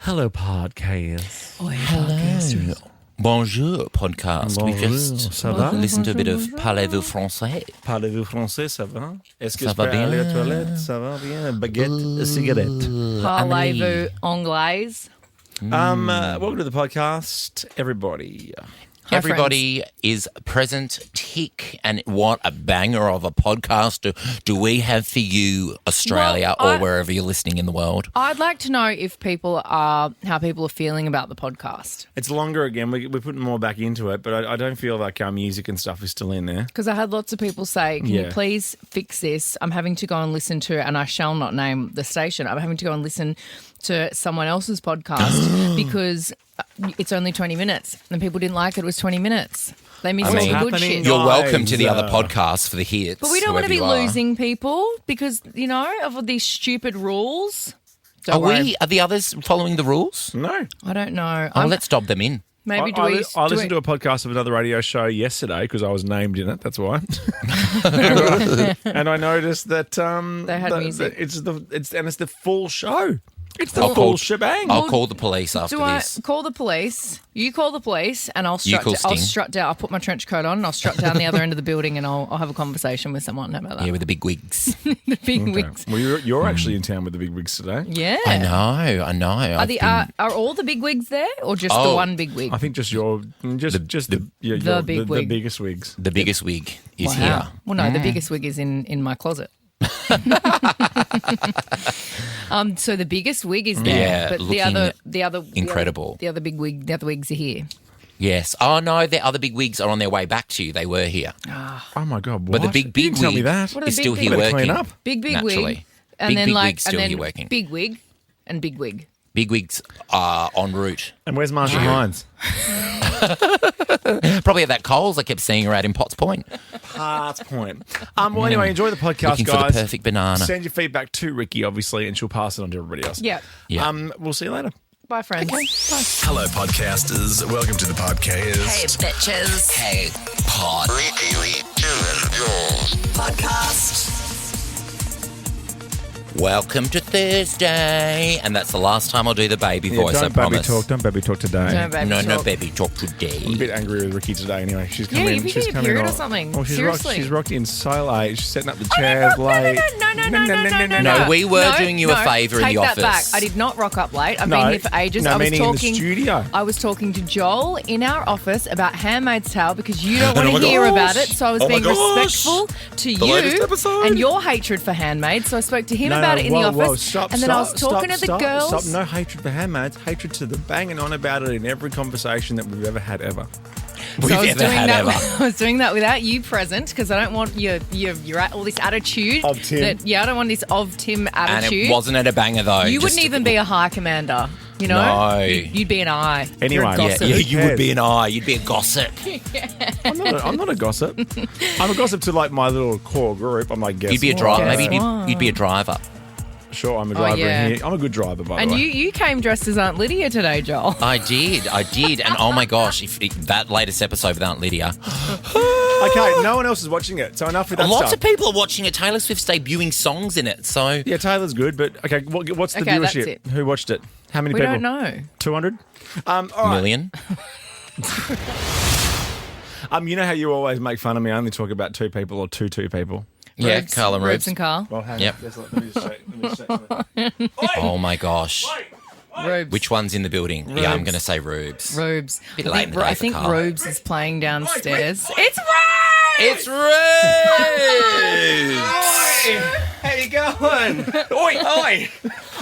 Hello, podcast. Hello. Bonjour, podcast. Bonjour, We've just ça va? listened to a bit of Parlez-vous français? Parlez-vous français, ça va? Est-ce que Ça je va peux bien? aller aux toilettes? Ça va bien? Baguette, cigarette. Parlez-vous anglaise? Welcome to the podcast, everybody. Hi, Everybody is present, tick, and what a banger of a podcast do we have for you, Australia, Well, or wherever you're listening in the world? I'd like to know if how people are feeling about the podcast. It's longer again. We're putting more back into it, but I don't feel like our music and stuff is still in there. Because I had lots of people say, can you Yeah. please fix this? I'm having to go and listen to, and I shall not name the station, I'm having to go and listen to someone else's podcast because it's only 20 minutes and people didn't like it was 20 minutes. They missed all mean, the good happening shit. You're welcome to the Guys, other podcasts for the hits. But we don't want to be whoever you are. losing people because, you know, of these stupid rules. Are the others following the rules? No. I don't know. Oh, let's dob them in. Maybe I listened to a podcast of another radio show yesterday because I was named in it. That's why. and I noticed that They had music. It's the full show. It's the I'll full call- shebang. I'll call the police after Do I this. call the police? You call the police, and I'll You call I'll Sting. strut down. I'll put my trench coat on, and I'll strut down the other end of the building, and I'll have a conversation with someone. How about that? Yeah, with the big wigs. The big Okay. wigs. Well, you're actually in town with the big wigs today. Yeah. I know. Are all the big wigs there, or just the Oh. one big wig? I think just the big wig. biggest wigs. The biggest wig is Wow. here. Well, no, the biggest wig is in my closet. So the biggest wig is there, Yeah, but looking the other incredible. The other wigs are here. Yes. Oh, no, the other big wigs are on their way back to you. They were here. Oh my god! But the what? big You didn't tell me wig that. What are is the still big here wigs? Better working. clean up. Big Naturally. wig, and Big then wig's like still and here then working. big wig and big wig. Big wigs are en route. And where's Marsha Hines? Probably at that Coles I kept seeing her at in Potts Point. Parts point. Well, anyway, enjoy the podcast, Looking for guys. the perfect banana. Send your feedback to Ricky, obviously, and she'll pass it on to everybody else. Yeah. Yeah. We'll see you later. Bye, friends. Bye. Hello, podcasters. Welcome to the podcast. Hey, bitches. Hey, pod. Podcast. Welcome to Thursday. And that's the last time I'll do the baby voice, I don't baby promise. talk. Don't baby talk today. No, baby No, talk. baby talk I'm a today. bit angry with Ricky today. Anyway, she's Yeah, come in. you She's get your come in period or all- something. Oh, Seriously. she's rocked in so late. She's setting up the chairs late. No, we were doing you a favour in the Take that back. office. I did not rock up late. I've No, been here for ages. no, I was meaning in the talking. studio. I was talking to Joel in our office about Handmaid's Tale because you don't Oh want my to hear gosh. about it. So I was Oh my being gosh. respectful to The latest you episode. and your hatred for Handmaid. So I spoke to him No, about no, it in whoa, the office. whoa, stop, and then I was talking to the stop, girls. Stop. No hatred for handmaids. Hatred to the banging on about it in every conversation that we've ever had ever. We've So I was ever doing had that. ever. I was doing that without you present because I don't want your all this attitude Of Tim. I don't want this of Tim And attitude. it wasn't at a banger, though. You Just- wouldn't even be a high commander. You know, No. You'd be an eye. Anyway, You're a yeah, gossip. Yeah, Who you would cares? be an eye. You'd be a gossip. I'm not a gossip. I'm a gossip to like my little core group. I'm like, guess You'd be a what? driver. Guess Maybe what? you'd be a driver. Sure, I'm a driver yeah. in here. I'm a good driver, by And the way. you came dressed as Aunt Lydia today, Joel. I did. And oh my gosh, if that latest episode with Aunt Lydia. Okay, no one else is watching it, so enough with that Lots stuff. of people are watching it. Taylor Swift's debuting songs in it. So Yeah, Taylor's good, but okay, what's the Okay, that's viewership? it. Who watched it? How many We people? don't know. 200? All right. million. You know how you always make fun of me? I only talk about two people or two people. Yeah, Rubes, Carl and Rubes Rubes. and Carl. Well, hang Yep. on. Let me just check something. Oh my gosh. Rubes. Which one's in the building? Yeah, I'm going to say Rubes. Rubes. Bit late in the day I for think Carl. Rubes is playing downstairs. It's Rubes! It's Rubes! How you going? Oi, oi!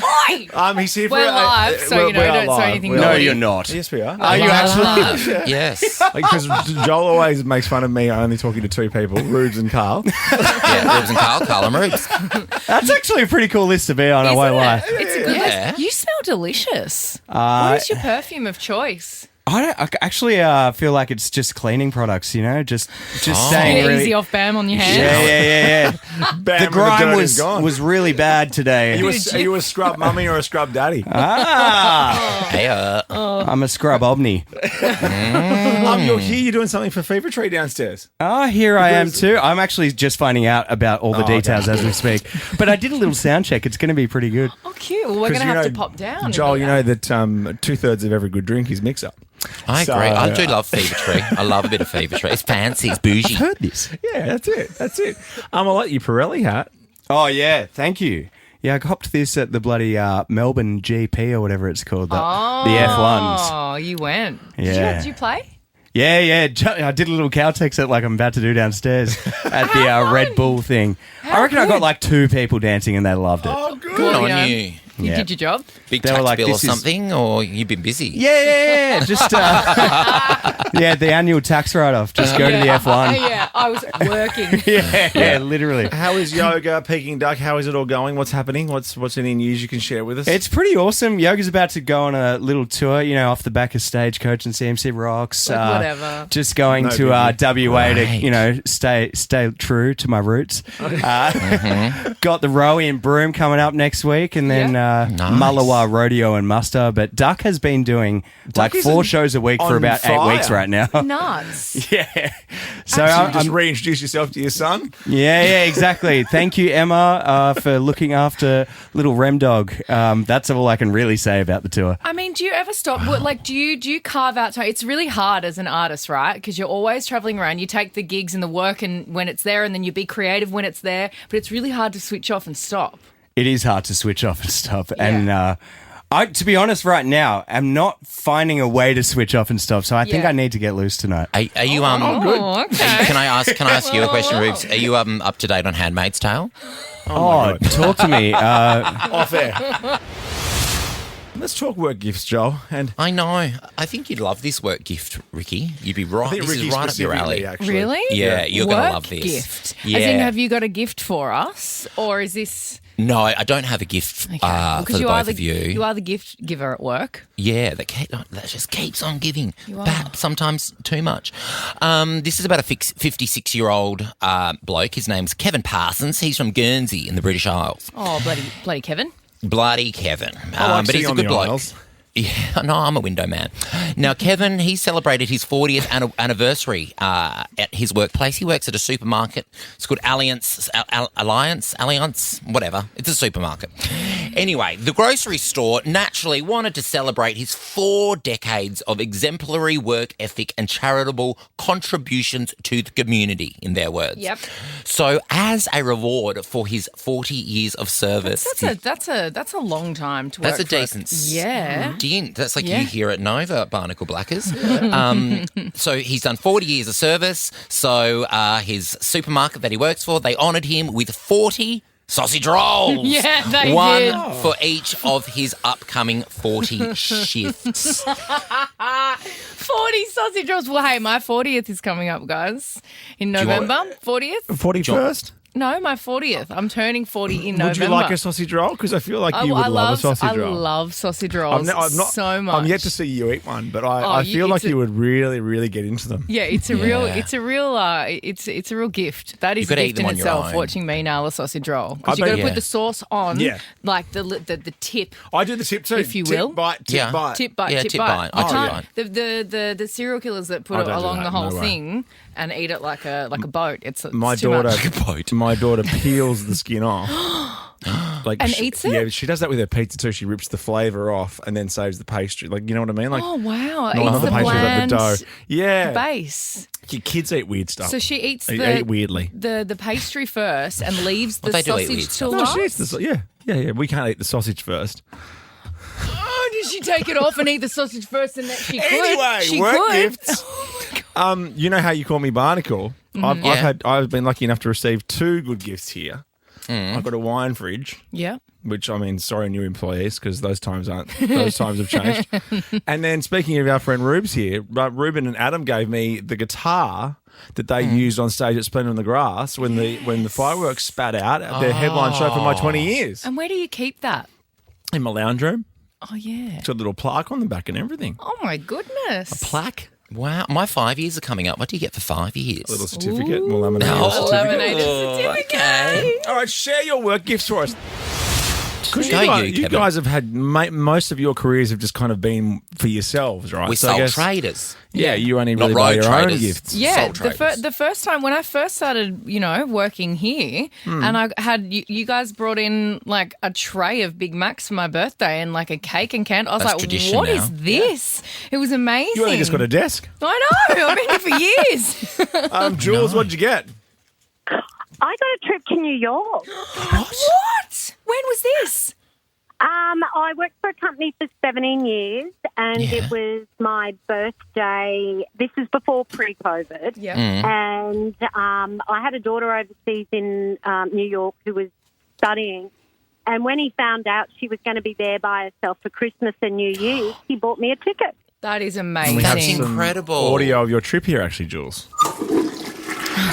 Oi! He's here for We're live, so you know, we are don't say live. anything We are naughty. live. you're not. Yes, we are. Are you actually? Yes. Because Joel always makes fun of me only talking to two people, Rubes and Carl. Yeah, Rubes and Carl and Rubes. That's actually a pretty cool list to be on. I won't lie. It's a good Yeah. list. You smell delicious. What is your perfume of choice? I actually feel like it's just cleaning products, just staying Yeah, really easy off bam on your hands. Yeah. Bam, The and grime dirt is gone. was really bad today. Are you a scrub mummy or a scrub daddy? Hey, I'm a scrub omni. You're here. You're doing something for Fever Tree downstairs. Oh, here I am too. I'm actually just finding out about all the details as we speak. But I did a little sound check. It's going to be pretty good. Oh, cute. Well, we're going to have to pop down. Joel, you know that 2/3 of every good drink is mix-up. I agree. I do love Fever Tree. I love a bit of Fever Tree. It's fancy. It's bougie. I've heard this. Yeah, that's it. I like your Pirelli hat. Oh, yeah. Thank you. Yeah, I copped this at the bloody Melbourne GP or whatever it's called. The F1s. Oh, you went. Yeah. Did you play? Yeah. I did a little Caltex at like I'm about to do downstairs at the Red Bull thing. I reckon I got like 2 people dancing and they loved it. Oh, good. Good on you know. you. You Yeah. did your job. Big They were tax like, bill or this is- something, or you've been busy? Yeah. Just, the annual tax write-off. Just go to the F1. Yeah, I was working. Yeah, literally. How is yoga, Peking Duck? How is it all going? What's happening? What's any news you can share with us? It's pretty awesome. Yoga's about to go on a little tour, off the back of Stagecoach and CMC Rocks. Like whatever. Just going No to WA Right. to, stay true to my roots. Got the Rowie and Broome coming up next week, and then Nice. Mullawa Rodeo and Muster. But Duck has been doing like is 4 shows a week for on about fire. 8 weeks right now. Nuts. Yeah. So Actually, just I'm, reintroduce yourself to your son. yeah, exactly. Thank you, Emma, for looking after little Rem Dog. That's all I can really say about the tour. I mean, do you ever stop? Like, do you carve out time? It's really hard as an artist, right? Because you're always traveling around. You take the gigs and the work and when it's there, and then you be creative when it's there. But it's really hard to switch off and stop. It is hard to switch off and stop. And to be honest, right now, I'm not finding a way to switch off and stop. So I think Yeah. I need to get loose tonight. Are you Oh, okay. Can I ask you a question, Rubes? Are you up to date on Handmaid's Tale? Oh, talk to me. Off air. Let's talk work gifts, Joel. And I know. I think you'd love this work gift, Ricky. You'd be right. I think This Ricky is right up your alley. specifically, actually. Really? Yeah, you're going to Work love this. Gift. Yeah. As in, have you got a gift for us, or is this? No, I don't have a gift for the both of you. You are the gift giver at work. Yeah, that just keeps on giving. You are. Perhaps sometimes too much. This is about a 56-year-old bloke. His name's Kevin Parsons. He's from Guernsey in the British Isles. Oh, bloody Kevin. Bloody Kevin. I like But he's sitting a on good the bloke. aisles. Yeah, no, I'm a window man. Now, Kevin, he celebrated his 40th anniversary at his workplace. He works at a supermarket. It's called Alliance, whatever. It's a supermarket. Anyway, the grocery store naturally wanted to celebrate his 4 decades of exemplary work ethic and charitable contributions to the community, in their words. Yep. So, as a reward for his 40 years of service, That's a long time to work. that's a for decent Yeah. stint. That's like Yeah. you here at Nova, Barnacle Blackers. So he's done 40 years of service. So his supermarket that he works for, they honoured him with 40 sausage rolls. Yeah, they One did. for each of his upcoming 40 shifts. 40 sausage rolls. Well, hey, my 40th is coming up, guys, in you want- November. 40th? 41st? No, my 40th. I'm turning 40 in Would November. you like a sausage roll? Because I feel like you would love a sausage roll. I love sausage rolls so much. I'm yet to see you eat one, but I feel like you would really, really get into them. Yeah, it's a real gift. That is You've a gotta eat gift them in on your itself. own. Watching me nail a sausage roll, because I you got to bet- put Yeah. the sauce on, Yeah. like the tip. I do the tip too. If you tip, will. bite, tip, Yeah. bite. Tip bite, Yeah, tip tip bite. bite. I tip can't- bite. The serial killers that put I it don't do along that, the whole no way. thing and eat it like a boat. It's My too much. daughter, my daughter peels the skin off. And eats it? Yeah, she does that with her pizza too. She rips the flavour off and then saves the pastry. Like, you know what I mean? Like, Oh wow! not Eats the the pastry, but bland the dough. Yeah, base. your kids eat weird stuff. So she eats They eat weirdly. the pastry first and leaves the Well, they do eat sausage weird till stuff. No, last. she eats the yeah. We can't eat the sausage first. Oh, did she take it off and eat the sausage first and then she could? Anyway, she work could. gifts. You know how you call me Barnacle? Yeah. I've been lucky enough to receive 2 good gifts here. I've got a wine fridge, Yeah. which, I mean, sorry, new employees, because those times have changed. And then speaking of our friend Rubes here, Ruben and Adam gave me the guitar that they used on stage at Splendor on the Grass when the fireworks spat out at their headline show for my 20 years And where do you keep that? in my lounge room. Oh, yeah. It's got a little plaque on the back and everything. Oh, my goodness. Plaque? Wow, my 5 years are coming up. What do you get for 5 years? A little certificate. We'll laminate Oh, a certificate. Laminated Oh, certificate. okay. All right, share your work gifts for us. Because Go you, you Kevin. guys have had most of your careers have just kind of been for yourselves, right? We're So I sole guess- traders. Yeah, you only Not really buy road your own traders. gifts. Yeah, Sole traders. the first time when I first started, working here, and I had you guys brought in like a tray of Big Macs for my birthday and like a cake and candy. I was That's like, tradition "What now. is this?" It was amazing. You only just got a desk. I know. I've been here for years. Jules, what'd you get? I got a trip to New York. What? When was this? I worked for a company for 17 years, and Yeah. it was my birthday. This is before pre-COVID. Yeah. And I had a daughter overseas in New York who was studying. And when he found out she was going to be there by herself for Christmas and New Year's, he bought me a ticket. That is We amazing. have That's some incredible. audio of your trip here, actually, Jules.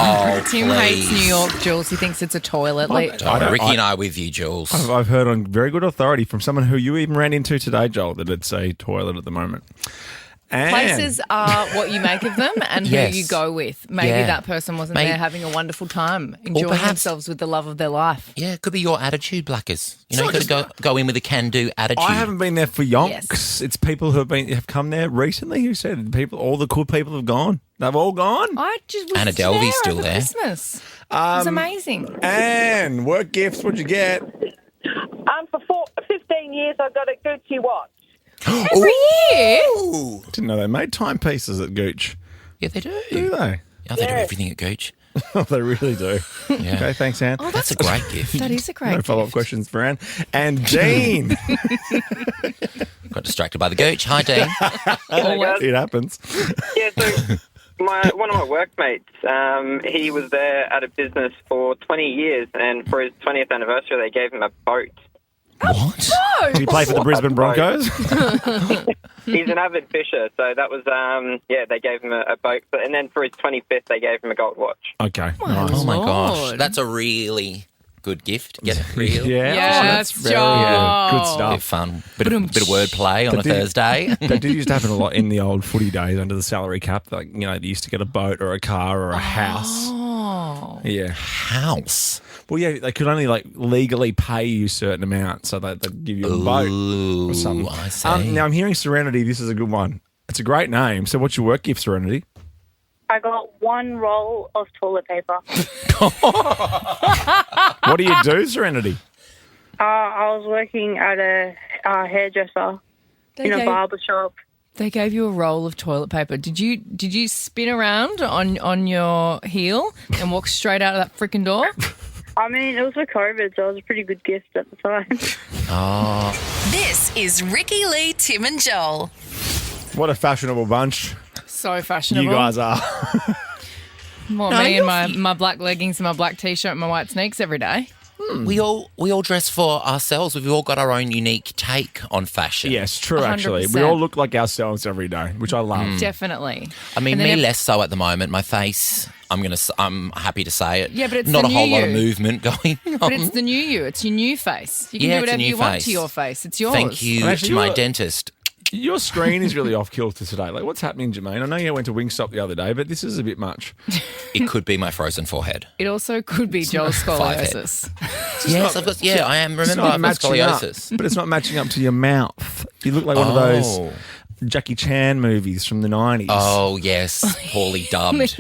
Oh, Tim hates please. New York, Jules. He thinks it's a toilet. Oh, Ricky and I are with you, Jules. I've heard on very good authority from someone who you even ran into today, Joel, that it's a toilet at the moment. And Places are what you make of them and Yes. who you go with. Maybe Yeah. that person wasn't Maybe- there having a wonderful time, enjoying perhaps- themselves with the love of their life. Yeah, it could be your attitude, Blackers. You know, So you got to go in with a can-do attitude. I haven't been there for yonks. Yes. It's people who have come there recently who said all the cool people have gone. They've all gone. I just was Anna Delvey's there still over there. Christmas. It was amazing. And work gifts, what'd you get? For 15 years, I got a Gucci watch. Every year. Ooh. Didn't know they made timepieces at Gooch. Yeah, they do. Do they? Yeah, they do everything at Gooch. Oh, they really do. Yeah. Okay, thanks, Anne. Oh, That's a great gift. That is a great No follow-up gift. questions for Anne. And Dean. Got distracted by the Gooch. Hi, Dean. Always. It happens. Yeah, so one of my workmates, he was there at a business for 20 years, and for his 20th anniversary, they gave him a boat. What? Did he play for the Brisbane Broncos? He's an avid fisher, so that was, they gave him a boat. And then for his 25th, they gave him a gold watch. Okay. Oh, my gosh. Lord. That's a really good gift. Get it real. Yeah. Yes, That's very Joel. good Bit stuff. fun. Bit of wordplay on a did- Thursday. That did used to happen a lot in the old footy days under the salary cap. Like, they used to get a boat or a car or a house. Oh. Yeah. House. Well, yeah, they could only legally pay you a certain amount, so they'd give you a boat Ooh, or something. I see. Now I'm hearing Serenity. This is a good one. It's a great name. So, what's your work gift, Serenity? I got one roll of toilet paper. What do you do, Serenity? I was working at a hairdresser in a barber shop. They gave you a roll of toilet paper. Did you spin around on your heel and walk straight out of that freaking door? I mean, it was for COVID, so it was a pretty good gift at the time. Oh, This is Ricky Lee, Tim and Joel. What a fashionable bunch So fashionable. you guys are. Well, No, me and you're- my black leggings and my black t-shirt and my white sneaks every day. we all dress for ourselves. We've all got our own unique take on fashion. Yes, true, actually. 100%. We all look like ourselves every day, which I love. Definitely. I mean, And me then less so at the moment. My face, I'm happy to say it. Yeah, but it's not the a whole new lot of you. movement going on. But it's the new you. It's your new face. You can Yeah, do it's a whatever new you want face. to your face. It's yours. Thank you Well, actually, to my you're- dentist. Your screen is really off kilter today. Like, what's happening, Jermaine? I know you went to Wingstop the other day, but this is a bit much. It could be my frozen forehead. It also could be Joel's Five scoliosis. Yes, I've got. Yeah, I am. It's Remember, not I've got matching up, scoliosis. but it's not matching up to your mouth. You look like one of those Jackie Chan movies from the 90s. Oh yes, poorly dubbed.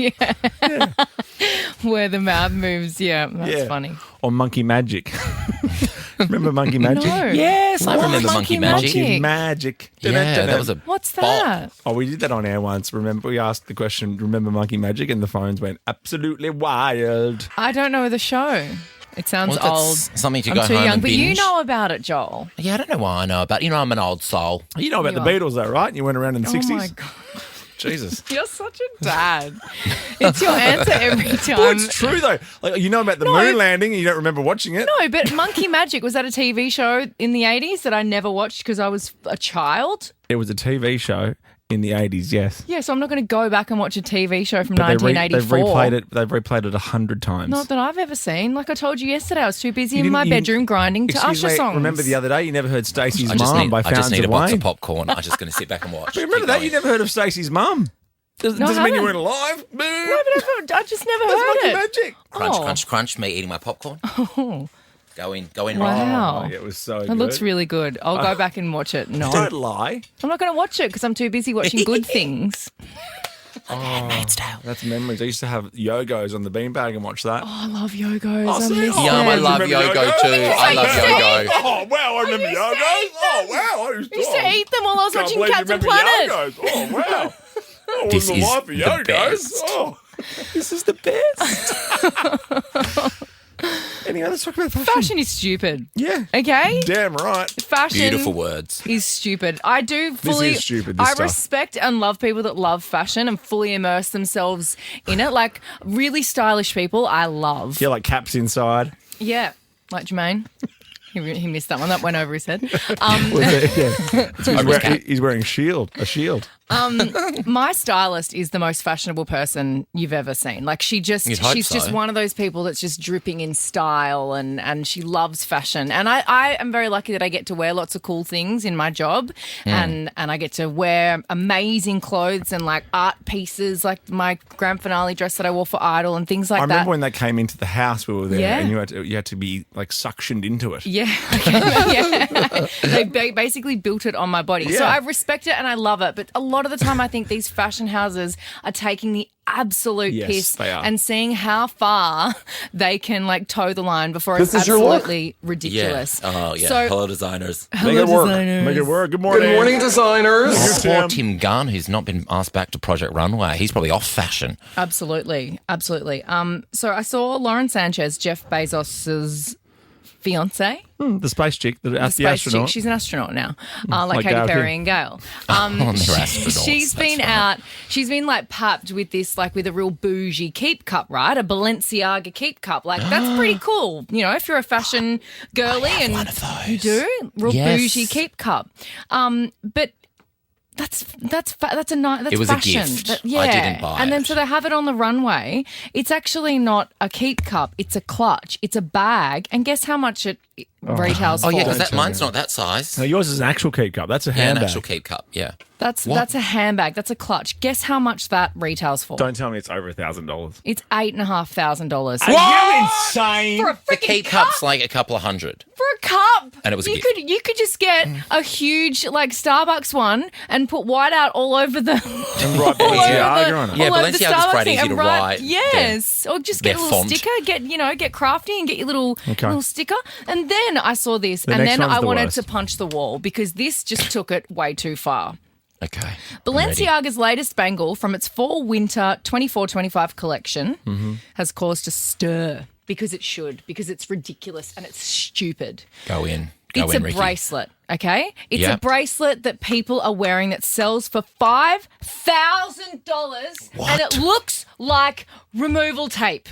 Where the mouth moves. Yeah, that's Yeah. funny. Or Monkey Magic. Remember Monkey Magic? No. Yes, I What? remember Monkey Magic. Monkey Magic. Yeah, that was a What's bop. that? Oh, we did that on air once. Remember, we asked the question, remember Monkey Magic? And the phones went absolutely wild. I don't know the show. It sounds Well, that's old. something to I'm go too home young, and but you binge. know about it, Joel. Yeah, I don't know why I know about. I'm an old soul. You know about You the are. Beatles, though, right? You went around in the 60s. Oh my god, Jesus. you're such a dad. It's your answer every time. Well, it's true, though. Like, you know about the No. moon landing and you don't remember watching it. No, but Monkey Magic, was that a TV show in the 80s that I never watched because I was a child? It was a TV show In the 80s, yes. Yeah, so I'm not going to go back and watch a TV show from But 1984. they've replayed it 100 times. Not that I've ever seen. Like I told you yesterday, I was too busy You in my didn't- bedroom grinding to Excuse Usher me, songs. remember the other day you never heard Stacey's I just Mum need, by I just Fountains need a of box Wayne? of popcorn. I'm just going to sit back and watch. But remember Keep that? going. You never heard of Stacey's Mum. Doesn't No, I mean you haven't. weren't alive. No, but I just never That's heard monkey it. magic. Crunch, Oh. crunch, crunch. Me eating my popcorn. Oh, Go in. wow. Oh, it was so good. It looks really good. I'll go back and watch it. No. Don't lie. I'm not going to watch it because I'm too busy watching good things. Handmaid's Tale. That's memories. I used to have Yogos on the beanbag and watch that. Oh, I love Yogos. Oh, I see? miss Oh, Yum, I them. love Remember Yogo Yogo? too. I love Yogo. Oh, wow, I remember used to Yogos. eat Oh, them. wow. I used I used to eat them while I was Can't watching believe you Captain remember Planet. Yogos. Oh, wow. Oh, This the is life of the Yogos. best. Oh, this is the best. Anyway, let's talk about fashion. Fashion is stupid. Yeah. Okay? Damn right. Fashion Beautiful words. is stupid. I do fully. is stupid, this I stuff. respect and love people that love fashion and fully immerse themselves in it. Like really stylish people, I love. Yeah, like caps inside. Yeah, like Jermaine. He missed that one. That went over his head. He's wearing a shield. My stylist is the most fashionable person you've ever seen. Like You'd hope she's so. just one of those people that's just dripping in style and she loves fashion. And I am very lucky that I get to wear lots of cool things in my job and I get to wear amazing clothes and like art pieces like my grand finale dress that I wore for Idol and things like I that. remember when they came into the house we were there Yeah. and you had to be like suctioned into it. Yeah. Yeah. They basically built it on my body. So Yeah. I respect it and I love it. But a lot of the time I think these fashion houses are taking the absolute Yes, piss they are. and seeing how far they can like toe the line before it's absolutely ridiculous. Yeah. Oh, yeah. So, Hello, designers. Make it work. Make it work. Good morning. Good morning, designers. Poor Tim Gunn, who's not been asked back to Project Runway. He's probably off fashion. Absolutely. So I saw Lauren Sanchez, Jeff Bezos's fiance. The space chick, the Space astronaut. chick. She's an astronaut now, like Like Katy Gail Perry King. and Gail. they're astronauts. She's been That's right. out. She's been like papped with this, like with a real bougie keep cup, right? A Balenciaga keep cup. Like that's pretty cool. You know, if you're a fashion girly and one of those. you do real Yes. bougie keep cup. But. That's It was a fashion. gift. Yeah. I didn't buy And then it. so they have it on the runway. It's actually not a keep cup. It's a clutch. It's a bag. And guess how much it retails Oh, for? yeah, because mine's not that size. No, yours is an actual keep cup. That's a Yeah, an handbag. actual keep cup, yeah. That's What? a handbag. That's a clutch. Guess how much that retails for? Don't tell me it's over $1,000. It's $8,500 Are you insane? for a The freaking keep cup. cup's like a couple of $100. For a cup, And it was a you gift. could just get a huge like Starbucks one and put white out all over the And write Balenciaga on it. Yeah, all over the Balenciaga's Starbucks quite thing easy and to write Yes, or just get a their little font. sticker. Get crafty and get your little sticker. And then I saw this, The and next then one's I the wanted worst. to punch the wall because this just took it way too far. Okay. I'm ready. Balenciaga's latest bangle from its fall-winter 24-25 collection Mm-hmm. has caused a stir because it's ridiculous and it's stupid. Go in. It's a Ricky. bracelet, okay? It's a Yep. bracelet that people are wearing that sells for $5,000 and it looks like removal tape.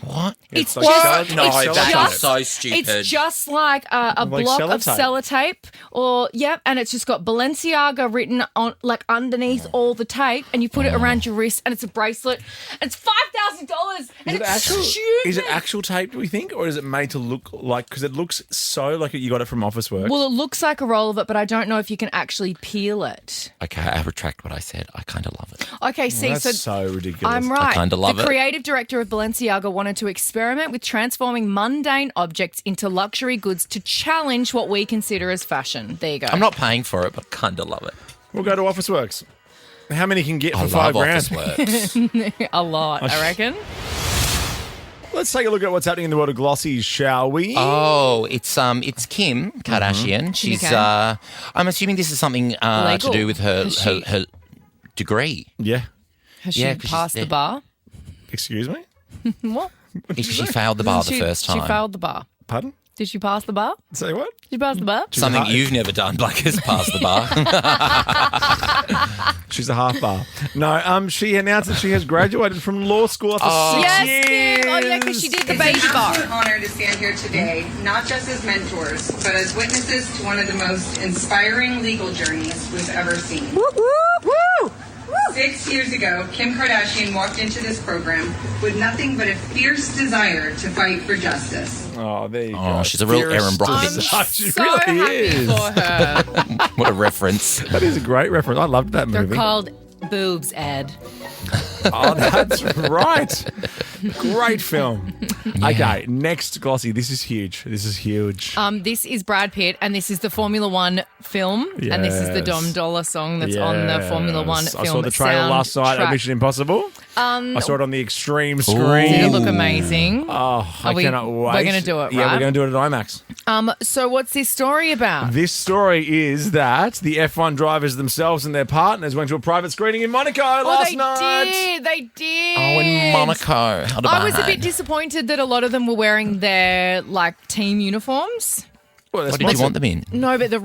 What? It's like just, sellotape. No, it's that is just- so stupid. It's just like a Like block of sellotape. sellotape, and it's just got Balenciaga written on like underneath all the tape, and you put it around your wrist, and it's a bracelet, and it's $5,000, and it's stupid. Is it actual tape, do we think? Or is it made to look like, because it looks so like you got it from Office Works. Well, it looks like a roll of it, but I don't know if you can actually peel it. Okay, I retract what I said. I kind of love it. Okay, see, That's so ridiculous. I'm right. kinda love the it. creative director of Balenciaga wanted to experiment with transforming mundane objects into luxury goods to challenge what we consider as fashion. There you go. I'm not paying for it, but kind of love it. We'll go to Office Works. How many can get I for love $5,000? Office Works. a lot, I reckon. Let's take a look at what's happening in the world of glossies, shall we? Oh, it's Kim Kardashian. She's Okay. I'm assuming this is something to Legal. do with her Has she- her degree. Yeah. Has Yeah, she 'cause passed she's the bar? Excuse me? What? If she failed the bar the first time. She failed the bar. Pardon? Did she pass the bar? Say what? Did you pass the bar? Something you've never done, Black, is pass the bar. She's a half bar. No, she announced that she has graduated from law school after 6 Yes, years. Kim. Oh, yeah, because she did the It's baby an bar. absolute honor to stand here today, not just as mentors, but as witnesses to one of the most inspiring legal journeys we've ever seen. 6 years ago, Kim Kardashian walked into this program with nothing but a fierce desire to fight for justice. Oh, there you go. Oh, she's a real Erin I'm Brockovich. She so really happy is. for her. What a reference. That is a great reference. I loved that They're movie. called boobs, Ed. Oh, that's right. Great film. Okay, next, Glossy. This is huge. This This is Brad Pitt, and this is the Formula One film, and this is the Yes. Dom Dollar song that's on the Formula One Yes. film. I saw the trailer last night of Mission Impossible. I saw it on the extreme screen. Did it look amazing? Oh, I cannot wait. We're going to do it, Yeah, right? we're going to do it at IMAX. So what's this story about? This story is that the F1 drivers themselves and their partners went to a private screening in Monaco last night. They did. Oh, in Monaco. I was a bit disappointed that a lot of them were wearing their team uniforms. Well, What did you want them in? No, but they're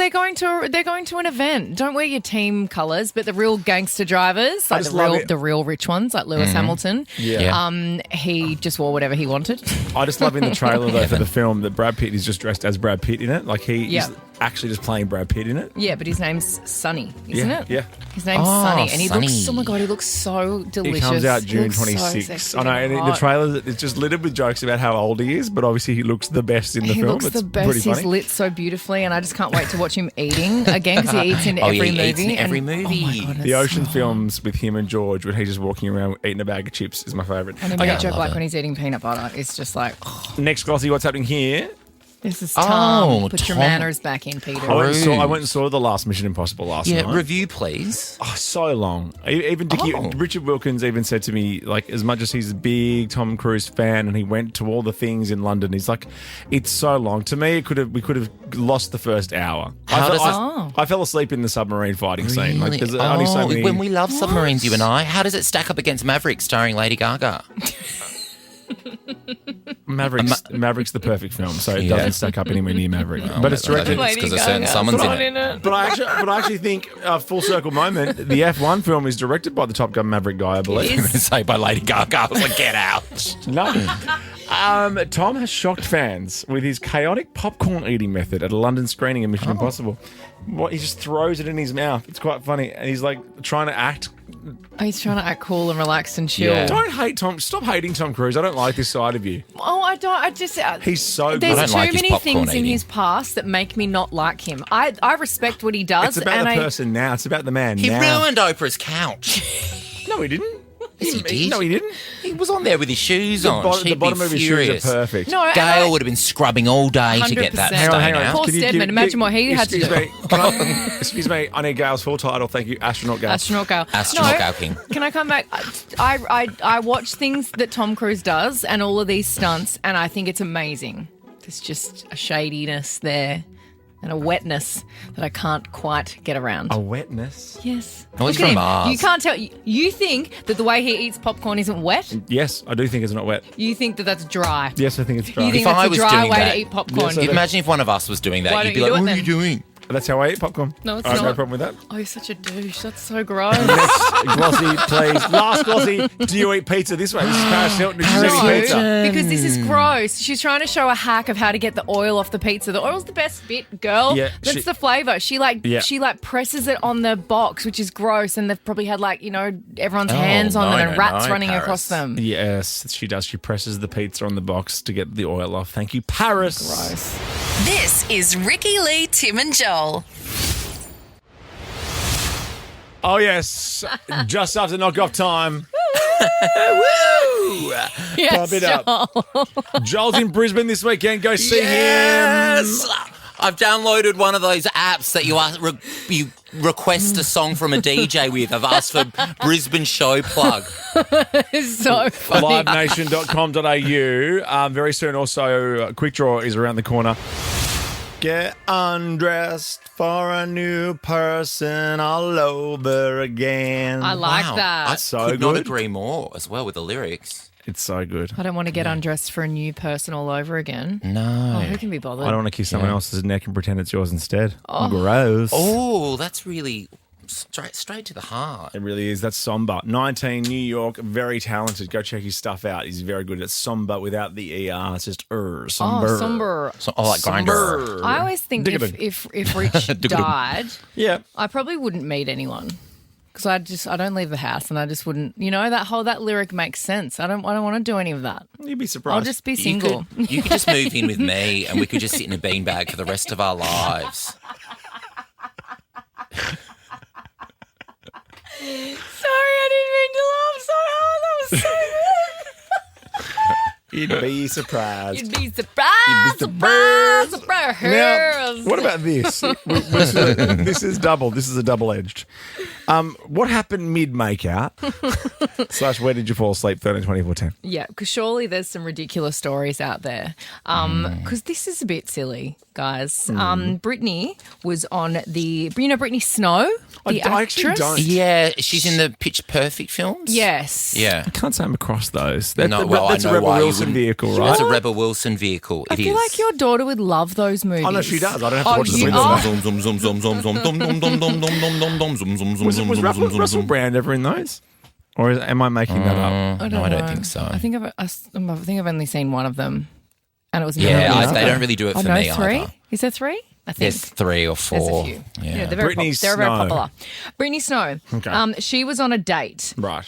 going to an event. Don't wear your team colours, but the real gangster drivers, I like just love it. the real rich ones, like Lewis Hamilton. Yeah. He just wore whatever he wanted. I just love in the trailer, though, for the film that Brad Pitt is just dressed as Brad Pitt in it. Like, he Yeah. is actually just playing Brad Pitt in it. Yeah, but his name's Sonny, isn't Yeah, it? yeah. His name's Oh, Sonny, and he looks. Sonny. Oh my god, he looks so delicious. It comes out He June looks so 26th. sexy I know, and and the hot. trailer, it's just littered with jokes about how old he is, but obviously he looks the best in the He film. looks It's the best. pretty He's funny. lit so beautifully, and I just can't wait to watch him eating again because he eats in every he movie. eats in every and- movie. Oh my God, The it's Ocean so- films with him and George, when he's just walking around eating a bag of chips, is my favourite. And he made a joke like when he's eating peanut butter. It's just like, oh, Next, Glossy, what's happening here? this is Tom. Oh, Put your Tom. manners back in, Peter. I went and saw the last Mission Impossible last Yeah, night. review, please. Oh, so long. Even Dickie, Oh. Richard Wilkins even said to me, like, as much as he's a big Tom Cruise fan and he went to all the things in London, he's like, it's so long. To me, we could have lost the first hour. How does I fell asleep in the submarine fighting scene. Like, Really? there's only so many. When we love submarines, you and I, how does it stack up against Maverick starring Lady Gaga? Maverick's the perfect film, so it Yeah. doesn't stack up anywhere near Maverick. But it's directed. It's because of certain summons in it. But I actually think full circle moment. The F1 film is directed by the Top Gun Maverick guy, I believe. Say by Lady Gaga. I was like, get out. No. Tom has shocked fans with his chaotic popcorn eating method at a London screening of Mission Impossible. What, he just throws it in his mouth. It's quite funny, and he's like trying to act. He's trying to act cool and relaxed and chill. Yeah. Don't hate Tom. Stop hating Tom Cruise. I don't like this side of you. Oh, I don't. I just. He's so good. There's I don't too like his many popcorn things in eating. his past that make me not like him. I respect what he does. It's about and the person now. It's about the man He now. ruined Oprah's couch. No, he didn't. Yes, he did. No, he didn't. He was on there with his shoes on. The She'd bottom be of his furious. shoes are perfect. No, and Gail would have been scrubbing all day to get that 100%. stain Hang on. out. Paul Steadman, imagine what he had to excuse do. Me, can I, excuse me, I need Gail's full title. Thank you, Astronaut Gail. Astronaut Gail. Astronaut Gail King. Can I come back? I watch things that Tom Cruise does and all of these stunts, and I think it's amazing. There's just a shadiness there and a wetness that I can't quite get around. A wetness. Yes. Oh, he's Look at from him. Mars. You can't tell. You think that the way he eats popcorn isn't wet? Yes, I do think it's not wet. You think that that's dry? Yes, I think it's dry. You think If I that's a was dry doing way that- to eat popcorn? Yes, I do. Imagine if one of us was doing that. Why You'd be don't like, you what do are it you doing? That's how I eat popcorn. No, it's I have no not. problem with that. Oh, you're such a douche. That's so gross. Glossy, please. Last Glossy. Do you eat pizza this way? This is Paris Hilton. She's eating No, pizza. because this is gross. She's trying to show a hack of how to get the oil off the pizza. The oil's the best bit, girl. Yeah, That's she- the flavour. She presses it on the box, which is gross, and they've probably had everyone's hands on them and rats running Paris. across them. Yes, she does. She presses the pizza on the box to get the oil off. Thank you, Paris. Gross. This is Ricky Lee, Tim and Joel. Oh, yes. Just after knockoff time. Yes, Pump it up. Joel. Joel's in Brisbane this weekend. Go see Yes! him. I've downloaded one of those apps that you request a song from a DJ with. I've asked for Brisbane show plug. It's so funny. livenation.com.au. Very soon also, Quick Draw is around the corner. Get undressed for a new person all over again. I like Wow. that. I So could not good. agree more as well with the lyrics. It's so good. I don't want to get undressed for a new person all over again. Oh, No. who can be bothered? I don't want to kiss someone else's neck and pretend it's yours instead. Gross. Oh, that's really straight to the heart. It really is. That's Somber. 19, New York. Very talented. Go check his stuff out. He's very good. It's Somber without the ER. It's just Somber. Oh, somber. So, like Grindr. I always think Digga-dig. if Rich died, Yeah. I probably wouldn't meet anyone. because I don't leave the house, and I just wouldn't. That lyric makes sense. I don't want to do any of that. You'd be surprised. I'll just be single. You could just move in with me, and we could just sit in a beanbag for the rest of our lives. Sorry, I didn't mean to laugh so hard. That was so good. You'd be surprised. You'd be surprised. Now, what about this? This is double. This is a double-edged. What happened mid-make-out? / where did you fall asleep 13, 24, 10? Yeah, because surely there's some ridiculous stories out there. Because this is a bit silly, guys. Brittany was on Brittany Snow, the I actually actress. don't. Yeah, she's in the Pitch Perfect films. Yes. Yeah. I can't say I'm across those. No, well, that's I a know Rebel why you Wilson wouldn't. vehicle, right? That's a Rebel Wilson vehicle. I feel like your daughter would love those movies. Oh, no, she does. I don't have to watch them with them. Was Russell Brand ever in those? Or am I making that up? I don't think so. I think I've only seen one of them, and it was they don't really do it for me 3? either. Is there 3? I think There's 3 or 4. There's a few. Yeah. they're very Brittany they're very Snow. popular. Brittany Snow. Okay. She was on a date. Right.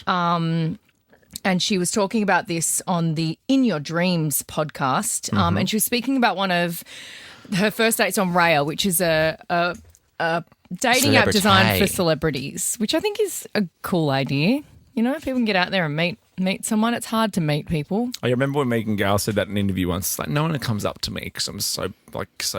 And she was talking about this on the In Your Dreams podcast. And she was speaking about one of her first dates on Raya, which is a dating app designed for celebrities, which I think is a cool idea. People can get out there and meet someone. It's hard to meet people. I remember when Megan Gale said that in an interview once. It's like, no one comes up to me because I'm so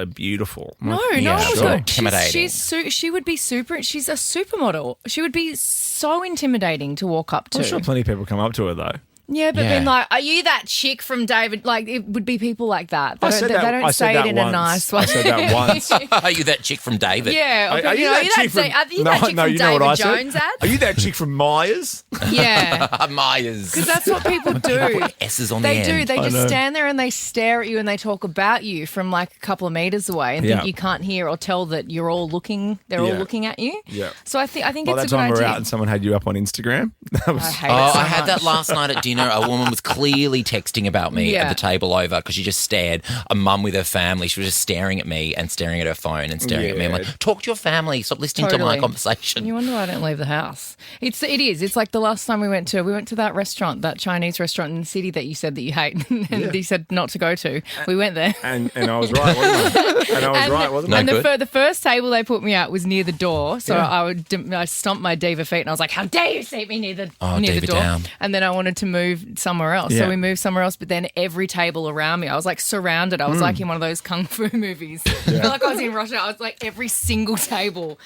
beautiful. I'm No like, one was sure. good. Intimidating. She would be super. She's a supermodel. She would be so intimidating to walk up to. I'm sure plenty of people come up to her, though. Yeah, but Yeah. then are you that chick from David? Like, it would be people like that. They don't I say said it that in once. a nice way. I said that once. Are you that chick from David? Yeah. Are you that chick from... that chick from you know what I David said? Jones ads? Are you that chick from Myers? Yeah. Myers. Because that's what people do. Put S's on They the do. end. They I just know. stand there and they stare at you and they talk about you from like a couple of meters away and Yeah. think you can't hear or tell that you're all looking. They're all Yeah. looking at you. Yeah. So I think By it's that a good time we're idea. out and someone had you up on Instagram. That was... I hate it so I had much. that last night at dinner. A woman was clearly texting about me Yeah. at the table over because she just stared. A mum with her family. She was just staring at me and staring at her phone and staring at me. I'm like, talk to your family. Stop listening to my Totally. conversation. You wonder why I don't leave the house. It is. It's like the last time we went to that restaurant, that Chinese restaurant in the city that you said that you hate and you said not to go to. We went there. And I was right, wasn't I? And I was right, wasn't I? And good. the first table they put me at was near the door, so I stomped my diva feet and I was like, "How dare you seat me near the diva door?" down. And then I wanted to move somewhere else, Yeah. so we moved somewhere else. But then every table around me, I was like surrounded. I was like in one of those kung fu movies. Like I was in Russia. I was like every single table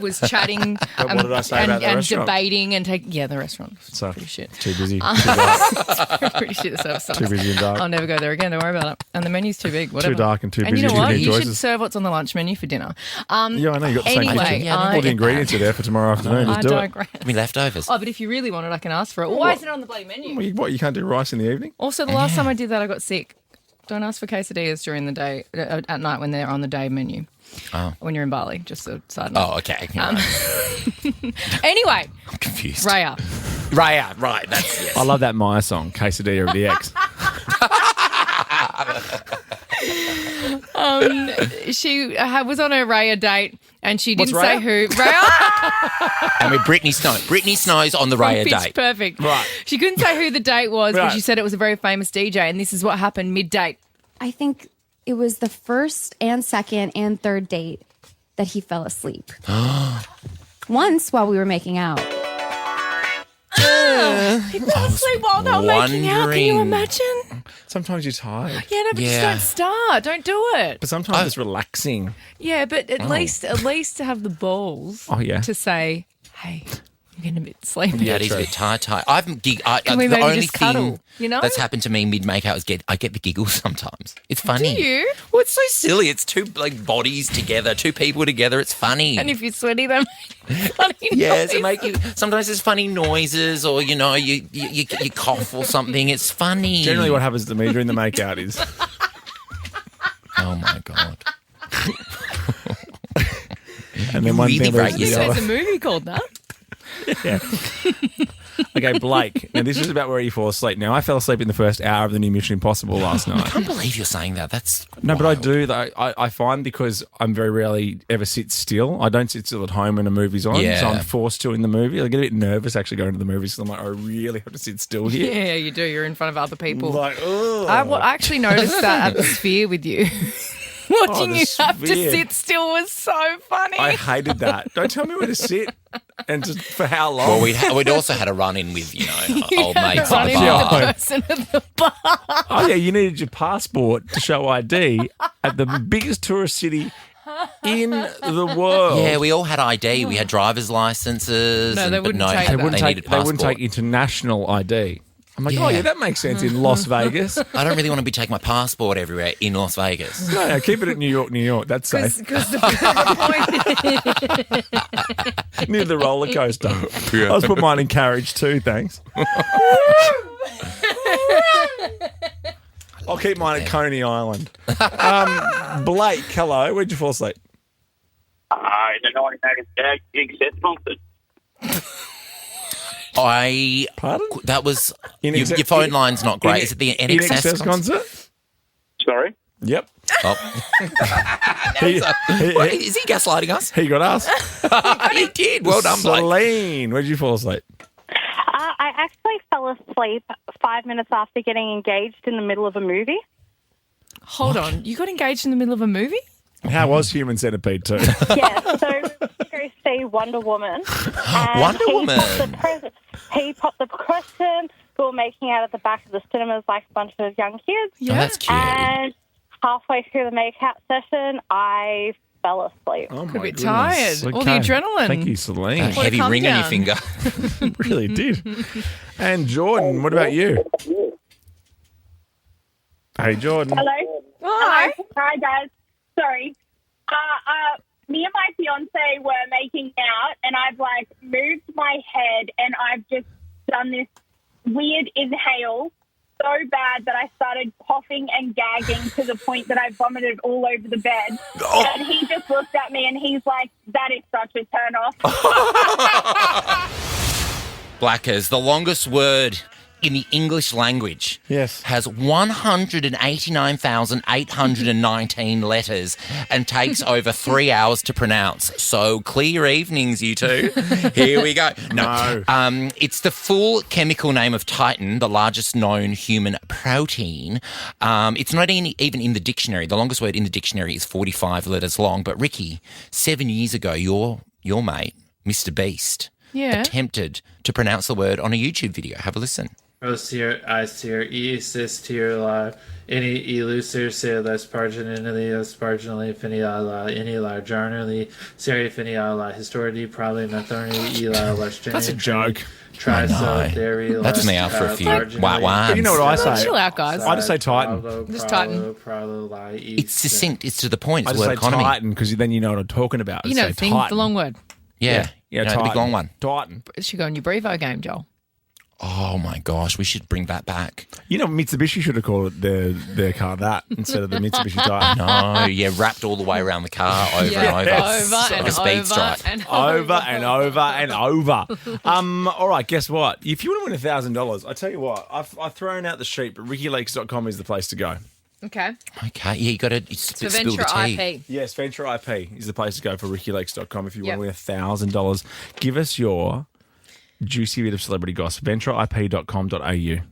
was chatting. But what did I say about the and restaurant? debating and taking. Yeah, the restaurant was So, pretty shit. too busy. Too dark. Pretty shit. The service sucks. Too busy and dark. I'll never go there again. Don't worry about it. And the menu's too big. Whatever. dark and too And busy you know to what? get You should choices. serve what's on the lunch menu for dinner. Yeah, I know. You got the same Anyway, kitchen. I- All the ingredients are there for tomorrow afternoon. I Just do it. digress. Give me leftovers. Oh, but if you really want it, I can ask for it. Why is it on the bloody menu? What, you can't do rice in the evening? Also, the last time I did that, I got sick. Don't ask for quesadillas during the day, at night when they're on the day menu. Oh. When you're in Bali, just a side note. Oh, okay. Anyway, I'm confused. Raya. Raya, right. That's yes. I love that Maya song, Quesadilla of the X. She was on her Raya date and she didn't What's say Raya? who. Raya And with Brittany Snow. Brittany Snow's on the from Raya Pitch date. Perfect. Right. She couldn't say who the date was, but Right. she said it was a very famous DJ, and this is what happened mid-date. I think it was the first and second and third date that he fell asleep. Once while we were making out. He fell asleep while they were making out. Can you wondering. imagine? Sometimes you're tired. Yeah, no, but Yeah. just don't start. Don't do it. But sometimes it's relaxing. Yeah, but at least to have the balls Yeah. to say, hey, I'm getting a bit sleepy. Yeah, he's a bit tired. Can we the maybe only just thing cuddle, you know? that's happened to me mid-make-out is I get the giggles sometimes. It's funny. Do you? Well, it's so silly. It's two bodies together, two people together. It's funny. And if you're sweaty, then funny yes, noise. sometimes there's funny noises, or you cough or something. It's funny. Generally, what happens to me during the makeout is Oh my god. and then one really thing rate leads to the yourself. There's other. a movie called that. Yeah. Okay, Blake. Now, this is about where you fall asleep. Now, I fell asleep in the first hour of the new Mission Impossible last night. I can't believe you're saying that. That's No, but I wild. do. Though. I find because I'm very rarely ever sit still. I don't sit still at home when a movie's on, Yeah. so I'm forced to in the movie. I get a bit nervous actually going to the movies. So I'm like, I really have to sit still here. Yeah, you do. You're in front of other people. Like, ugh. I actually noticed that at the Sphere with you. Watching the you have to Sphere. sit still was so funny. I hated that. Don't tell me where to sit and just for how long. Well, we'd also had a run-in with, old mates at Running the with the bar. person at the bar. Oh, yeah, you needed your passport to show ID at the biggest tourist city in the world. Yeah, we all had ID. We had driver's licenses. No, they but wouldn't take They that. wouldn't needed take. They wouldn't passport. take international ID. I'm like, Yeah. oh yeah, that makes sense in Las Vegas. I don't really want to be taking my passport everywhere in Las Vegas. No, keep it at New York, New York. That's safe. Because the point Near the roller coaster. I'll just put mine in carriage too, thanks. I'll keep mine at Coney Island. Blake, hello. Where'd you fall asleep? In the 1986 concert. Pardon? That was In your, excess- your phone line's not great. In- Is it the In NXS Excess concert? concert? Sorry? Yep. Oh. He Wait, is he gaslighting us? he got us. He did. Well done, Blake. Celine, where'd you fall asleep? I actually fell asleep 5 minutes after getting engaged in the middle of a movie. Hold on, you got engaged in the middle of a movie? How was Human Centipede 2? Yeah, so we go see Wonder Woman. And Wonder he Woman. He popped the question. We were making out at the back of the cinemas like a bunch of young kids. Oh, that's cute. And halfway through the make-out session, I fell asleep. Oh, Could my be goodness. tired. All the adrenaline. Thank you, Celine. A heavy calm ring on your down. finger. Really did. And Jordan, what about you? Hey, Jordan. Hello. Hi. Hi, guys. Sorry. Me and my fiance were making out, and I've moved my head, and I've just done this weird inhale so bad that I started coughing and gagging to the point that I vomited all over the bed. Oh. And he just looked at me and he's like, "That is such a turn off." Blackers, the longest word in the English language, Yes. has 189,819 letters and takes over 3 hours to pronounce. So clear your evenings, you two. Here we go. No. It's the full chemical name of Titan, the largest known human protein. It's not even in the dictionary. The longest word in the dictionary is 45 letters long. But Ricky, 7 years ago, your mate, Mr. Beast, attempted to pronounce the word on a YouTube video. Have a listen. Osir, Isir, Easistir, La, any Elucer, Sailus, Parginally, Sparginally, Finiala, any La, Jarnally, Seri Finiala, Histority, probably Mathorny, Ela, Lush, That's a joke. I know. That's me out for a few wow. But you know what I say? Chill out, guys. I just say Titan. Just Titan. It's succinct. It's to the point. I It's just word say economy. Titan because then you know what I'm talking about. You know, Say the thing, Titan. the long word. Yeah. Yeah, No, the Titan. big long one. Titan. It should go in your Brevo game, Joel. Oh my gosh, we should bring that back. You know, Mitsubishi should have called it their car that instead of the Mitsubishi Titan. No, yeah, wrapped all the way around the car, over and over. Like a speed strike. Over and over and over. All right, guess what? If you want to win $1,000, I tell you what, I've thrown out the sheet, but RickyLakes.com is the place to go. Okay. Okay, yeah, you got to For spill Venture the tea. IP. Yes, Venture IP is the place to go for RickyLakes.com if you Yep. want to win $1,000. Give us your juicy bit of celebrity gossip. VentureIP.com.au.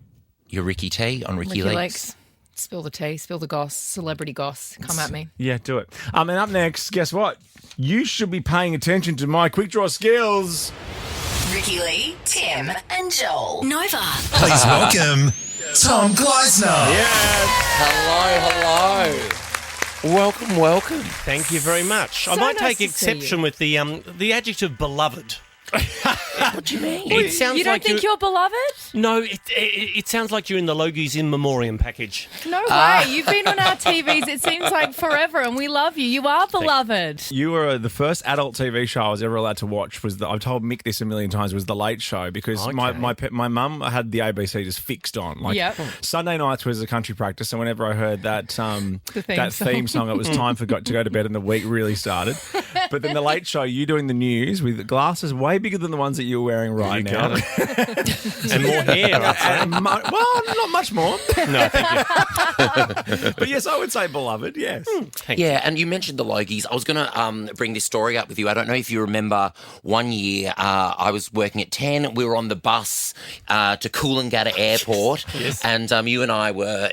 Your Ricky T on Ricky Ricky Lakes. Lakes. Spill the tea, spill the goss, celebrity goss. Come at me. Yeah, do it. And up next, guess what? You should be paying attention to my quick draw skills. Ricky Lee, Tim, and Joel. Nova. Please welcome Tom Gleisner. Hello. Welcome. Thank you very much. I So might nice take to see exception you. with the adjective beloved. What do you mean? It sounds You don't like think you're beloved? No, it sounds like you're in the Logies in Memoriam package. No way. You've been on our TVs, it seems like forever, and we love you. You are beloved. You were the first adult TV show I was ever allowed to watch. I've told Mick this a million times. Was The Late Show because my mum had the ABC just fixed on. Like Yep. Sunday nights was a country practice, and whenever I heard that theme theme song, it was time to go to bed, and the week really started. But then The Late Show, you doing the news with glasses way bigger than the ones that you're wearing right You now. got it. And more hair, I'd say. Well, not much more. No, thank you. But yes, I would say beloved, yes. Yeah, and you mentioned the Logies. I was going to bring this story up with you. I don't know if you remember one year I was working at 10. We were on the bus to Coolangatta Airport, and you and I were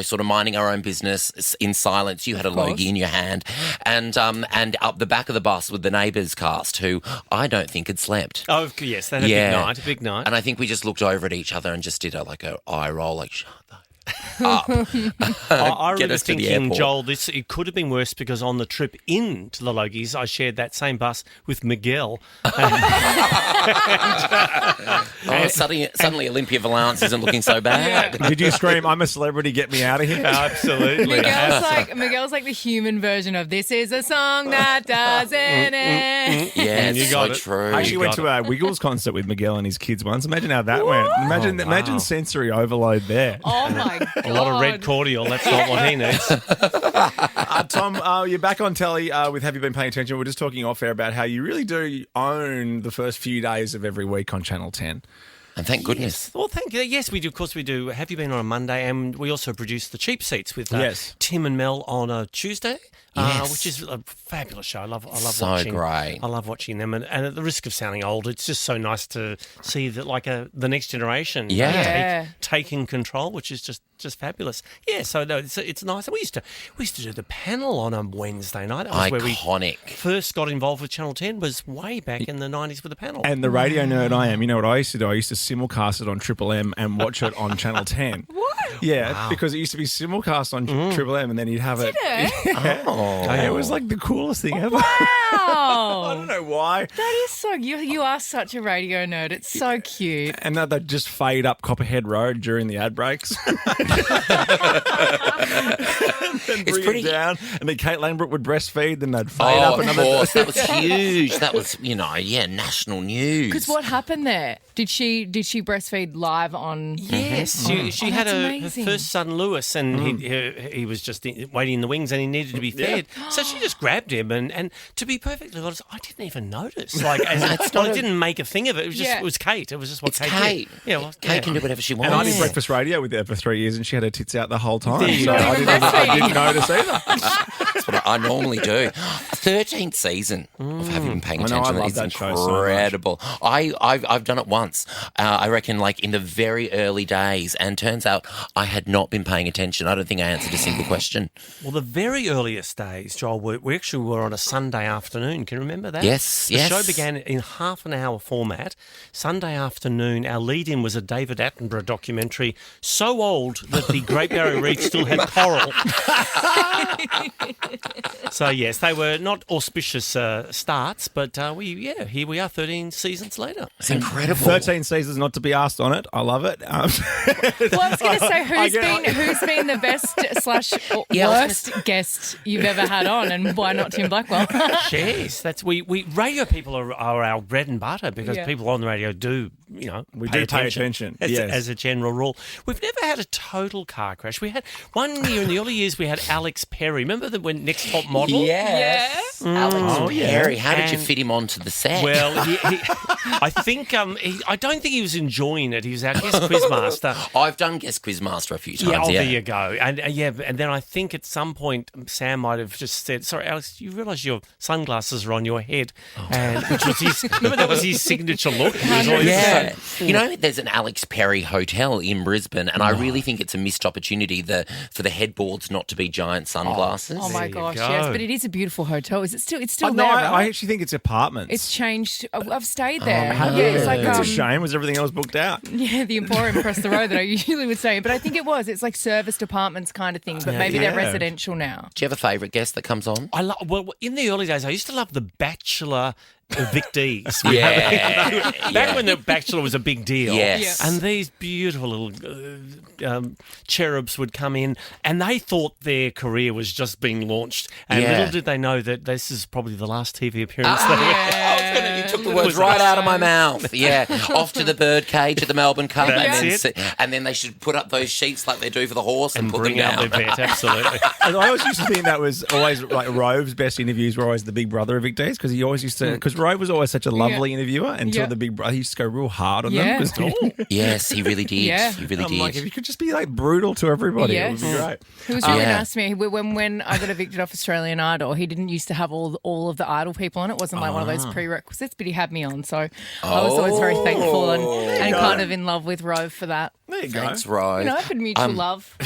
sort of minding our own business in silence. You had a Logie in your hand, and up the back of the bus with the Neighbours cast, who I don't think had slept. Oh, yes, they had a big night. And I think we just looked over at each other and just did a eye roll, like, shut the I Get remember us to the thinking, airport. Joel, it could have been worse because on the trip into the Logies, I shared that same bus with Miguel. Suddenly Olympia Valance isn't looking so bad. Did you scream, I'm a celebrity, get me out of here? Absolutely. Miguel's like the human version of this is a song that doesn't end. Yeah, You it's got so it. true. I actually went to a Wiggles concert with Miguel and his kids once. Imagine how that went. Imagine sensory overload there. Oh my God. A lot of red cordial. That's not what he needs. Tom, you're back on telly with Have You Been Paying Attention? We're just talking off air about how you really do own the first few days of every week on Channel 10. And thank goodness. Well, thank you. Yes, we do. Of course, we do. Have You Been on a Monday? And we also produce The Cheap Seats with Tim and Mel on a Tuesday. Which is a fabulous show. I love So watching. great. I love watching them, and at the risk of sounding old, it's just so nice to see that the next generation taking control, which is just fabulous. Yeah, so no, it's nice. And we used to do the panel on a Wednesday night. That was where we first got involved with Channel 10. Was way back in the 90s with the panel. And the radio nerd I am, you know what I used to do? I used to simulcast it on Triple M and watch it on Channel 10. What? Yeah, because it used to be simulcast on Triple M, and then you'd have it. it? It was like the coolest thing ever. Wow. I don't know why. That is so... You are such a radio nerd. It's so cute. And then they'd just fade up Copperhead Road during the ad breaks. And bring it down. And then Kate Langbrook would breastfeed, then they'd fade up Of another... course, that was huge. That was, national news. Because what happened there? Did she breastfeed live on... Yes, she had her first son, Lewis, and he was just waiting in the wings and he needed to be fed. So she just grabbed him and to be perfectly honest, I didn't even notice. Like, I didn't make a thing of it. It was just it was Kate. It was just what Kate did. Yeah, well, Kate can do whatever she wants. And I did breakfast radio with her for 3 years, and she had her tits out the whole time. There you So go. I didn't notice either. That's what I normally do. 13th season of Have You Been Paying I know, I Attention? love It's that show so much. incredible. I've done it once. I reckon, like in the very early days, and turns out I had not been paying attention. I don't think I answered a single question. Well, the very earliest days, Joel, we actually were on a Sunday afternoon. Can you remember that? Yes, The yes. show began in half an hour format. Sunday afternoon, our lead-in was a David Attenborough documentary, so old that the Great Barrier Reef still had coral. So, yes, they were not auspicious starts, but here we are 13 seasons later. It's incredible. 13 seasons not to be asked on it. I love it. Well, I was going to say, who's been the best / worst guest you've ever had on, and why not Tim Blackwell? Jeez, that's we radio people are our bread and butter because people on the radio do We do pay attention. as a general rule. We've never had a total car crash. We had one year in the early years. We had Alex Perry. Remember that when Next Top Model? Yes. Alex Perry. How did you And- fit him onto the set? Well, I think I don't think he was enjoying it. He was our guest quizmaster. I've done guest quizmaster a few times. There you go. And and then I think at some point Sam might have just said, "Sorry, Alex, you realise your sunglasses are on your head," and which was his. Remember that was his signature look. He was always There's an Alex Perry hotel in Brisbane, and I really think it's a missed opportunity for the headboards not to be giant sunglasses. Oh my gosh, go. yes, but it is a beautiful hotel. Is it still? It's still No, there, I right? actually think it's apartments. It's changed. I've stayed there. Have Yeah, you? it's like It's a shame. Was everything else booked out? Yeah, the Emporium across the road that I usually would say, but I think it was. It's like serviced apartments kind of thing, but maybe they're residential now. Do you have a favourite guest that comes on? Well, in the early days, I used to love The Bachelor evictees. Back when The Bachelor was a big deal. Yes. And these beautiful little cherubs would come in, and they thought their career was just being launched. And little did they know that this is probably the last TV appearance they You took the words right out of my mouth. Yeah, off to the bird cage at the Melbourne Cup, and then they should put up those sheets like they do for the horse and put them down. Bring out their bet, absolutely. And I always used to think that was always like Rove's best interviews were always the Big Brother of Vic Days because he always used to because Rove was always such a lovely interviewer until the Big Brother he used to go real hard on them. Yes, he really did. Yeah. He really did. Like if you could just be like brutal to everybody, it would be great. He was really nice to me. When I got evicted off Australian Idol, he didn't used to have all of the Idol people on. It wasn't like one of those prerequisites, but he had me on. So I was always very thankful and kind of in love with Rove for that. There you go. Thanks, Rove. I had mutual love.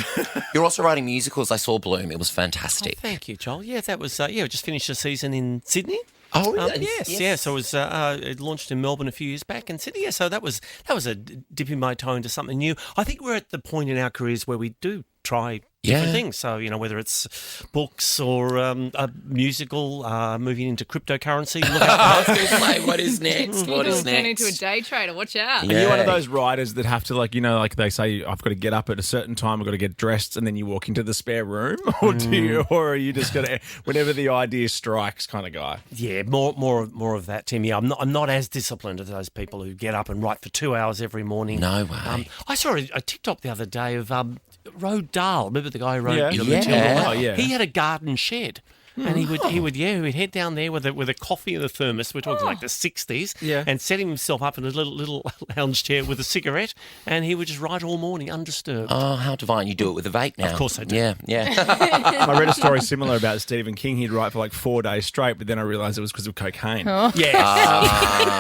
You're also writing musicals. I saw Bloom. It was fantastic. Thank you, Joel. Yeah, that was we just finished a season in Sydney. Oh, really? Yes. Yeah. So it launched in Melbourne a few years back in Sydney. Yeah, so that was a dipping my toe into something new. I think we're at the point in our careers where we do try different things. So, whether it's books or a musical, moving into cryptocurrency. Look out. What is next? What is Turn next? into a day trader. Watch out. Are you one of those writers that have to like they say I've got to get up at a certain time, I've got to get dressed, and then you walk into the spare room, or are you just gonna whenever the idea strikes kind of guy? Yeah, more of that, Tim. Yeah, I'm not as disciplined as those people who get up and write for 2 hours every morning. No way. I saw a TikTok the other day of Roald Dahl. Remember the guy who wrote Yeah. Oh, yeah. He had a garden shed. And he would head down there with a coffee and a thermos. We're talking like the 60s, and set himself up in a little lounge chair with a cigarette, and he would just write all morning undisturbed. Oh, how divine! You do it with a vape now. Of course I do. Yeah. I read a story similar about Stephen King. He'd write for like 4 days straight, but then I realised it was because of cocaine. Oh. Yes.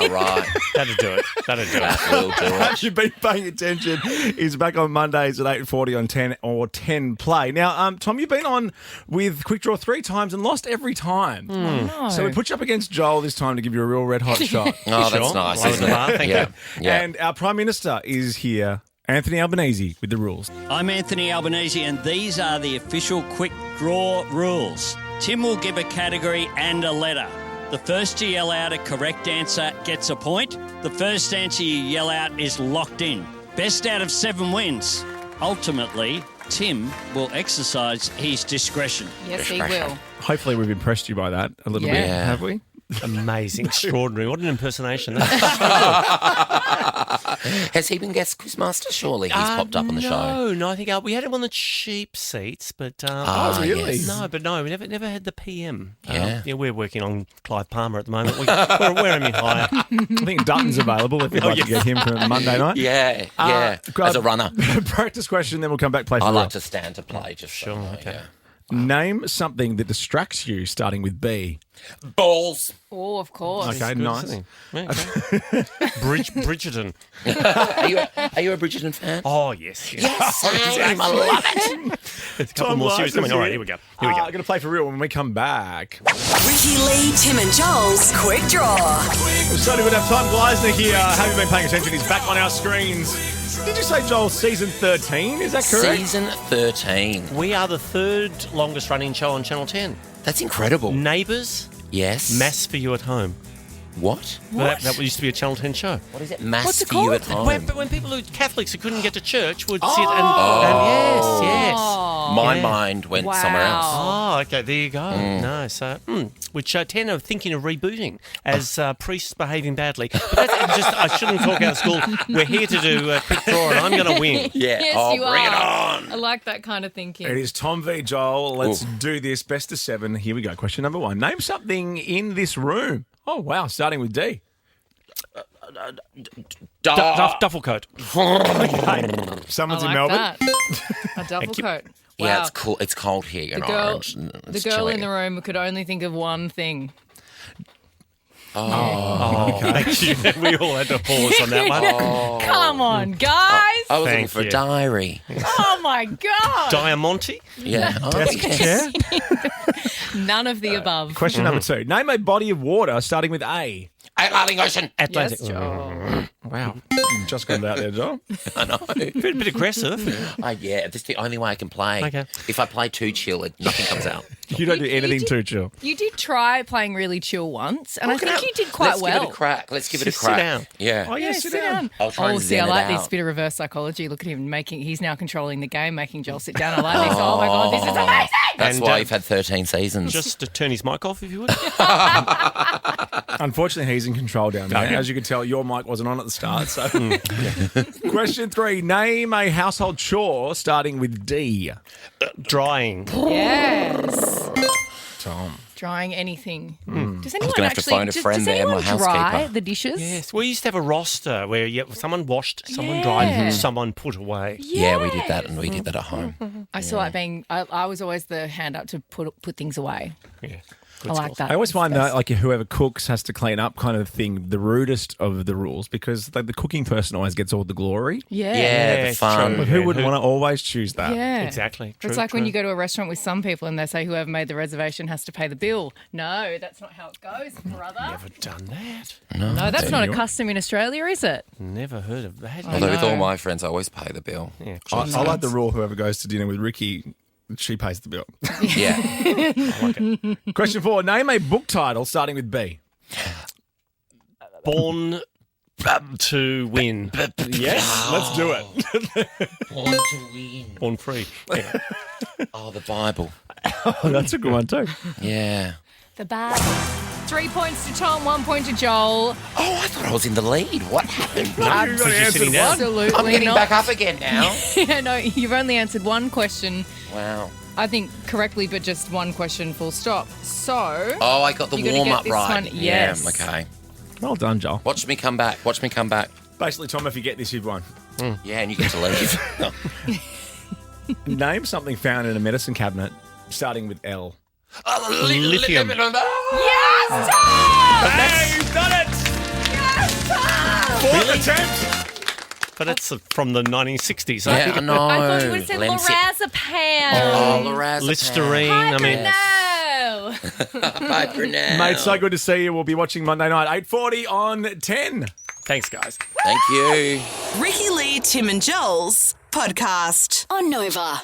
Right. That'd do it. That will do it. Have you been paying attention? He's back on Mondays at 8:40 on 10 or 10 Play. Now, Tom, you've been on with Quick Draw 3 times and lost every time. No. So we put you up against Joel this time to give you a real red hot shot. Oh, that's nice, isn't it? Thank you. Yeah. And our Prime Minister is here, Anthony Albanese, with the rules. I'm Anthony Albanese, and these are the official Quick Draw rules. Tim will give a category and a letter. The first to yell out a correct answer gets a point. The first answer you yell out is locked in. Best out of 7 wins. Ultimately, Tim will exercise his discretion. Yes, he will. Hopefully we've impressed you by that a little bit, have we? Amazing, extraordinary. What an impersonation. Has he been guest quizmaster? Surely he's popped up on the show. No, I think we had him on the cheap seats, but really? Yes. No, we never had the PM. Yeah. We're working on Clive Palmer at the moment. We're aiming higher. I think Dutton's available if you'd like to get him for Monday night. Yeah, as a runner. Practice question, then we'll come back play for I real. like to stand to play. Just Sure, okay. Yeah. Name something that distracts you, starting with B. Balls. Oh, of course. Okay, nice. Yeah, Bridgerton. Are you a Bridgerton fan? Oh, yes. Yes, same. I love it. There's a couple more series coming. All right, here we go. I'm going to play for real when we come back. Ricky Lee, Tim and Joel's Quick Draw. We're starting with our Tom Gleisner here. Have you been paying attention? He's back on our screens. Did you say, Joel, season 13? Is that correct? Season 13. We are the third longest running show on Channel 10. That's incredible. Neighbours, Yes. Mass for You at Home. What? Well, that used to be a Channel 10 show. What is it? Mass What's it for you called? at home. When people Catholics who couldn't get to church would sit and yes. My mind went somewhere else. Oh, okay, there you go. No, so which 10 are thinking of rebooting as priests behaving badly. But that's just I shouldn't talk out of school. We're here to do a quick draw, and I'm going to win. Yeah. Yes, you bring are. it on. I like that kind of thinking. It is Tom v. Joel. Let's do this. Best of 7. Here we go. Question number 1. Name something in this room. Oh, wow. Starting with D. Duffel coat. Okay. Someone's I in like Melbourne. that. A duffel coat. Wow. Yeah, it's cool. It's cold here. The girl in the room could only think of one thing. Thank you. We all had to pause on that one. Come on, guys. I was looking for a diary. Oh, my God. Diamante? Yeah. None of the above. Question number 2. Name a body of water starting with A. Atlantic Ocean. Atlantic. Yes, Joel. Wow. Just got it out there, Joel. I know. Bit aggressive. Yeah, that's the only way I can play. Okay. If I play too chill, nothing comes out. You don't do anything too chill. You did try playing really chill once, and I think you did quite well. Let's give it a crack. Let's give it a Sit crack. down. Yeah. Oh, yeah, sit down. I'll try and see, I zen like it this out. bit of reverse psychology. Look at him he's now controlling the game, making Joel sit down. I like this. Oh my God, this is amazing. That's why you've had 13 seasons. Just to turn his mic off, if you would. Unfortunately, he's in control down there. Okay. As you can tell, your mic wasn't on at the start. So, Question 3. Name a household chore starting with D. Drying. Yes. Tom. Drying anything. Does I was anyone gonna have to phone a friend does there, anyone my dry housekeeper. the dishes? Yes. We used to have a roster where someone washed, someone dried, someone put away. Yeah, we did that, and we did that at home. I still like being. I was always the hand up to put things away. Yeah. I like that. I always find that like whoever cooks has to clean up kind of thing, the rudest of the rules, because like, the cooking person always gets all the glory. Yeah. Yeah, the fun. Like, who would want to always choose that? Yeah. Exactly. True, It's like true. when you go to a restaurant with some people and they say whoever made the reservation has to pay the bill. No, that's not how it goes, brother. Never done that. No, that's not a custom in Australia, is it? Never heard of that. Although with all my friends, I always pay the bill. Yeah. I like the rule: whoever goes to dinner with Ricky, she pays the bill. Yeah. I like it. Question 4. Name a book title starting with B. Born to win. Yes, let's do it. Born to win. Born free. Yeah. Oh, the Bible. Oh, that's a good one too. Yeah. The bad. 3 points to Tom, 1 point to Joel. Oh, I thought I was in the lead. What happened? Because you're sitting down. Absolutely I'm getting not. back up again now. Yeah, no, you've only answered one question. Wow. I think correctly, but just one question, full stop. So. Oh, I got the you gotta warm get up this right. one. Yes. Yeah, okay. Well done, Joel. Watch me come back. Watch me come back. Basically, Tom, if you get this, you've won. Yeah, and you get to leave. Name something found in a medicine cabinet starting with L. Lithium. Yes, Tom! Hey, you've done it! Yes, Tom! Fourth attempt! But that's from the 1960s. Yeah, I know. I thought you would have said lorazepam. Oh, lorazepam. Listerine. Hi, I mean, no. Bye for now. Mate, so good to see you. We'll be watching Monday night, 8:40 on 10. thanks, guys. Thank you. Ricky Lee, Tim and Joel's podcast on Nova.